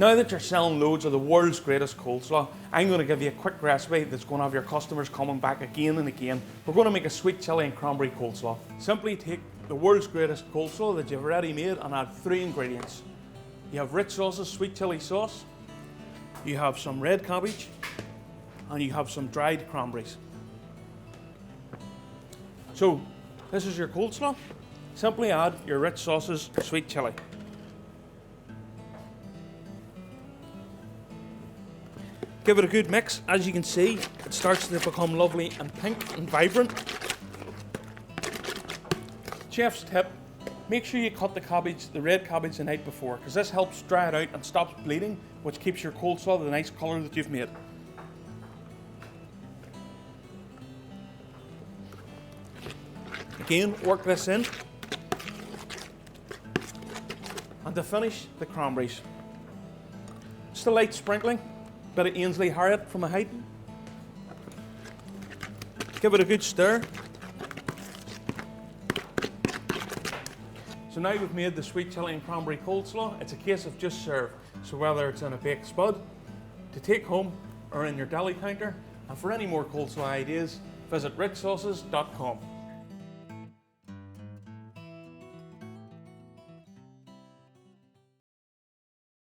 Now that you're selling loads of the world's greatest coleslaw, I'm going to give you a quick recipe that's going to have your customers coming back again and again. We're going to make a sweet chili and cranberry coleslaw. Simply take the world's greatest coleslaw that you've already made and add 3 ingredients. You have rich sauces, sweet chili sauce, you have some red cabbage, and you have some dried cranberries. So, this is your coleslaw. Simply add your rich sauces, sweet chili. Give it a good mix. As you can see, it starts to become lovely and pink and vibrant. Chef's tip, make sure you cut the red cabbage the night before, because this helps dry it out and stops bleeding, which keeps your coleslaw the nice colour that you've made. Again, work this in. And to finish, the cranberries. Just a light sprinkling. Bit of Ainsley Harriet from a height. Give it a good stir. So now we've made the sweet chili and cranberry coleslaw. It's a case of just serve. So whether it's in a baked spud, to take home, or in your deli counter, and for any more coleslaw ideas, visit richsauces.com.